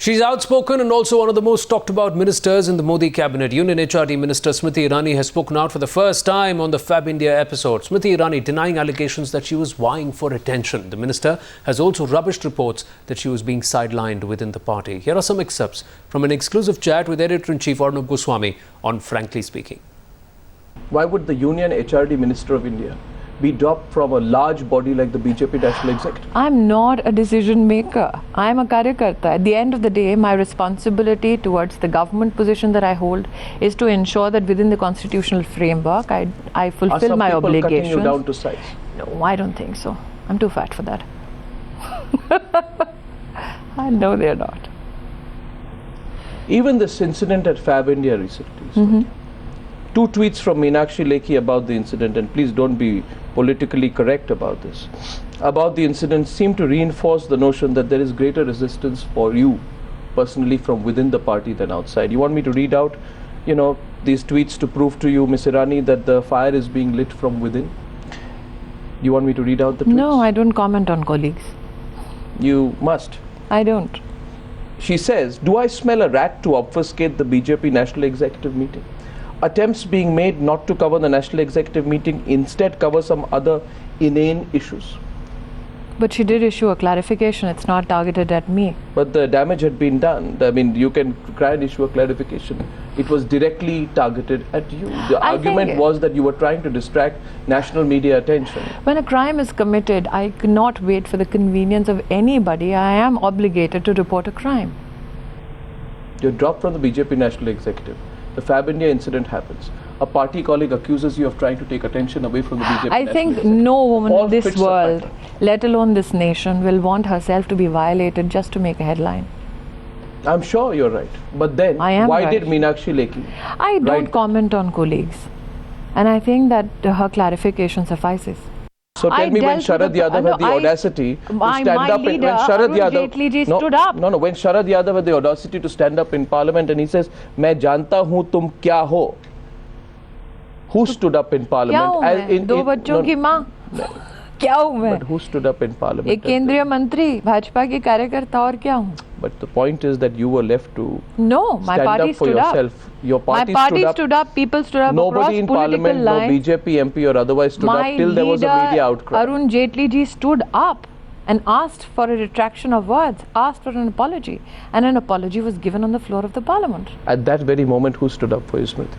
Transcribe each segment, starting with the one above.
She's outspoken and also one of the most talked about ministers in the Modi Cabinet. Union HRD Minister Smriti Irani has spoken out for the first time on the Fab India episode. Smriti Irani denying allegations that she was vying for attention. The minister has also rubbished reports that she was being sidelined within the party. Here are some excerpts from an exclusive chat with Editor-in-chief Arnab Goswami on Frankly Speaking. Why would the Union HRD Minister of India be dropped from a large body like the BJP National Executive? I'm not a decision maker. I'm a karyakarta. At the end of the day, my responsibility towards the government position that I hold is to ensure that within the constitutional framework, I fulfill my obligations. Are some people cutting you down to size? No, I don't think so. I'm too fat for that. I know they're not. Even this incident at Fab India recently. Two tweets from Meenakshi Lekhi about the incident, and please don't be politically correct about this, about the incident seem to reinforce the notion that there is greater resistance for you personally from within the party than outside. You want me to read out, these tweets to prove to you, Ms. Irani, that the fire is being lit from within? You want me to read out the tweets? No, I don't comment on colleagues. You must. I don't. She says, do I smell a rat to obfuscate the BJP National Executive meeting? Attempts being made not to cover the National Executive meeting, instead cover some other inane issues. But she did issue a clarification. It's not targeted at me. But the damage had been done. I mean, you can try and issue a clarification. It was directly targeted at you. The argument was that you were trying to distract national media attention. When a crime is committed, I cannot wait for the convenience of anybody. I am obligated to report a crime. You're dropped from the BJP National Executive. The Fab India incident happens. A party colleague accuses you of trying to take attention away from the BJP I think no woman in this world, let alone this nation, will want herself to be violated just to make a headline. I'm sure you're right. But then, why did Meenakshi Lekhi? I don't comment on colleagues. And I think that her clarification suffices. So tell me, when Sharad Yadav had the audacity to stand up, when Sharad Yadav stood up. When Sharad Yadav had the audacity to stand up in Parliament and he says, "Main janta hu tum kya ho." Who stood up in Parliament? दो बच्चों की माँ. क्या हूँ मैं? But who stood up in Parliament? एक केंद्रीय मंत्री, भाजपा की कार्यकर्ता, और क्या हूँ? But the point is that you were left to my party stood up. Your party stood up. People stood up. Nobody in Parliament, no BJP MP or otherwise stood up till there was a media outcry. Arun Jaitley ji stood up and asked for a retraction of words, asked for an apology, and an apology was given on the floor of the Parliament. At that very moment, who stood up for you, Smriti?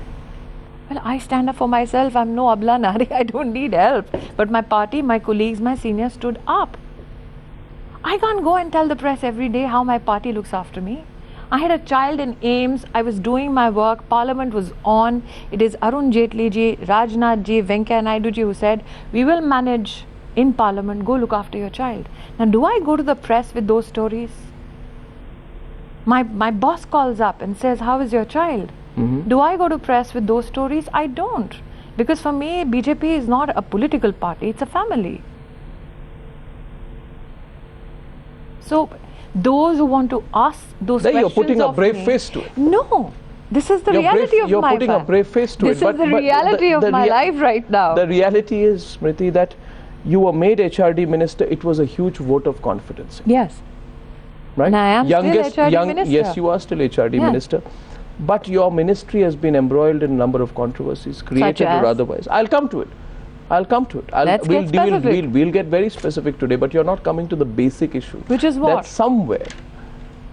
Well, I stand up for myself. I'm no abla nari. I don't need help. But my party, my colleagues, my seniors stood up. I can't go and tell the press every day how my party looks after me. I had a child in AIMS. I was doing my work. Parliament was on. It is Arun Jaitley ji, Rajnath ji, Venkaiah Naidu ji who said, we will manage in Parliament. Go look after your child. Now, do I go to the press with those stories? My boss calls up and says, how is your child? Do I go to press with those stories? I don't. Because for me, BJP is not a political party. It's a family. So, those who want to ask those questions you're putting a brave face to it. No. This is the reality of my life. You're putting a brave face to it. This is the reality of my life right now. The reality is, Smriti, that you were made HRD minister. It was a huge vote of confidence. Yes. Right? And I am still HRD minister. Yes, you are still HRD minister. But your ministry has been embroiled in a number of controversies, created or otherwise. I'll come to it. We'll get very specific today, but you're not coming to the basic issue. Which is what? That somewhere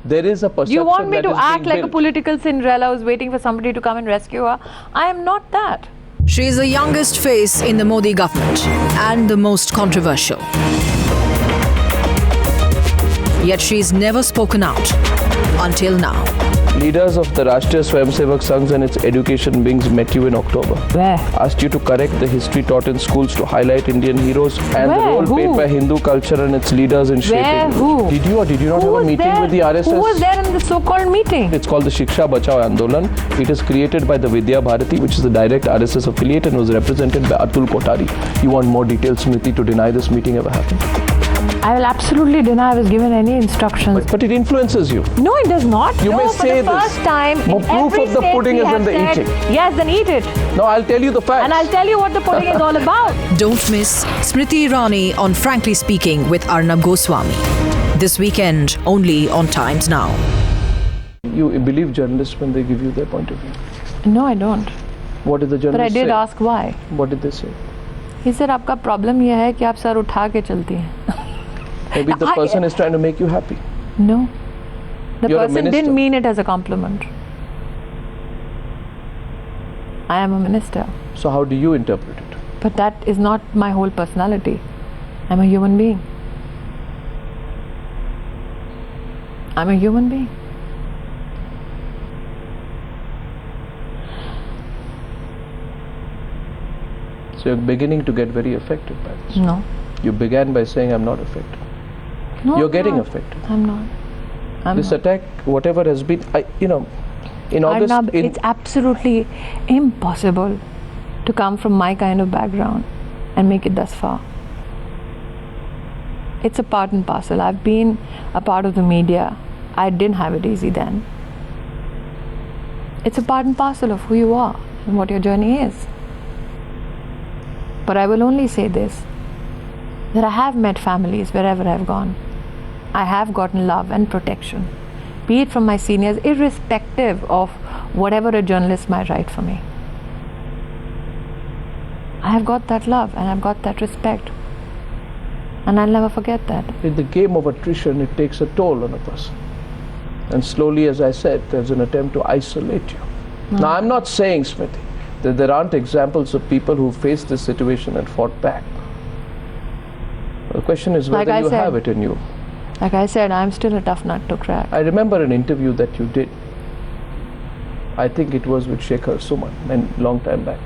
there is a perception. You want me to act like a political Cinderella who's waiting for somebody to come and rescue her? I am not that. She is the youngest face in the Modi government and the most controversial. Yet she's never spoken out until now. Leaders of the Rashtriya Swayamsevak Sangh and its education wings met you in October. Where? Asked you to correct the history taught in schools to highlight Indian heroes and the role played by Hindu culture and its leaders in shaping. Who? Did you or did you not have a meeting with the RSS? Who was there in the so-called meeting? It's called the Shiksha Bachao Andolan. It is created by the Vidya Bharati, which is the direct RSS affiliate, and was represented by Atul Kotari. You want more details, Smriti, to deny this meeting ever happened? I will absolutely deny I was given any instructions. But it influences you. No, it does not. You may say this. For the first time but proof of the pudding is in the eating. Yes, then eat it. No, I'll tell you the facts. And I'll tell you what the pudding is all about. Don't miss Smriti Irani on Frankly Speaking with Arnab Goswami. This weekend, only on Times Now. You believe journalists when they give you their point of view? No, I don't. What did the But I journalists did say? ask why. What did they say? He said, आपका problem ये है कि आप sir उठा के चलती हैं. Maybe the person is trying to make you happy. No. The You're a person minister. didn't mean it as a compliment. I am a minister. So how do you interpret it? But that is not my whole personality. I'm a human being. I'm a human being. So you're beginning to get very affected by this. No. You began by saying I'm not affected. No, You're I'm getting not. affected. I'm not. I'm This not. attack, whatever has been, in August, Arnab, it's absolutely impossible to come from my kind of background and make it thus far. It's a part and parcel. I've been a part of the media. I didn't have it easy then. It's a part and parcel of who you are and what your journey is. But I will only say this, that I have met families wherever I've gone. I have gotten love and protection, be it from my seniors, irrespective of whatever a journalist might write for me. I have got that love and I've got that respect. And I'll never forget that. in the game of attrition, it takes a toll on a person. And slowly, as I said, there's an attempt to isolate you. Now, I'm not saying, Smriti, that there aren't examples of people who faced this situation and fought back. The question is whether Like I you said. have it in you. Like I said, I'm still a tough nut to crack. I remember an interview that you did. I think it was with Shekhar Suman, a long time back.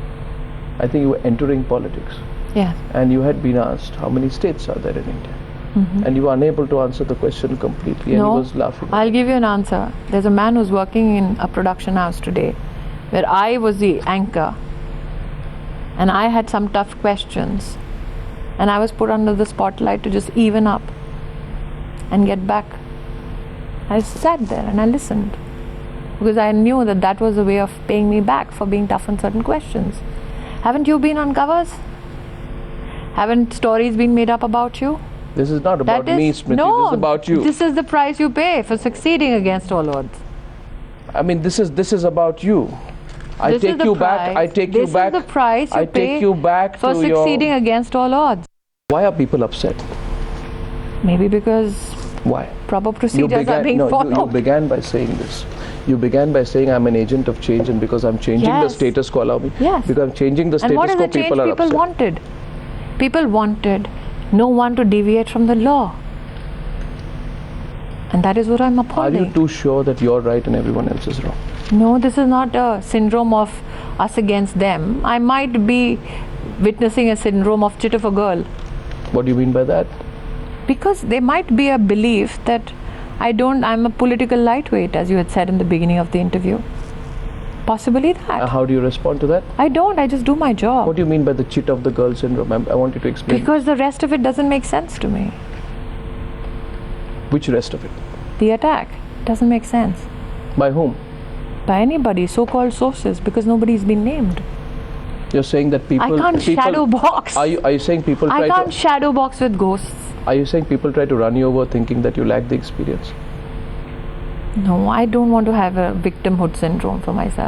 I think you were entering politics. Yeah. And you had been asked how many states are there in India. And you were unable to answer the question completely, and he No, was laughing. I'll give you an answer. There's a man who's working in a production house today where I was the anchor and I had some tough questions and I was put under the spotlight to just even up and get back. I sat there and I listened because I knew that that was a way of paying me back for being tough on certain questions. Haven't you been on covers? Haven't stories been made up about you? This is not about me, Smriti. No, this is about you. This is the price you pay for succeeding against all odds. I mean, this is about you. I This is take the you price. back. I take you This back. is the price you I pay take you back for to succeeding your. against all odds. Why are people upset? Maybe because Why? proper procedures are being followed. You began by saying this. You began by saying I'm an agent of change, and because I'm changing the Yes. status quo, allow me. Yes. Because I'm changing the And what status is quo, the change people are people upset. wanted? People wanted no one to deviate from the law. And that is what I'm Are upholding. you too sure that you're right and everyone else is wrong? No, this is not a syndrome of us against them. I might be witnessing a syndrome of chit of a girl. What do you mean by that? Because there might be a belief that I'm a political lightweight, as you had said in the beginning of the interview. Possibly that. How do you respond to that? I don't, I just do my job. What do you mean by the chit of the girl syndrome? I want you to explain. Because the rest of it doesn't make sense to me. Which rest of it? The attack doesn't make sense. By whom? By anybody, so-called sources, because nobody's been named. You're saying that people. I can't shadow box. Are you saying people I try can't to? shadow box with ghosts. Are you saying people try to run you over, thinking that you lack the experience? No, I don't want to have a victimhood syndrome for myself.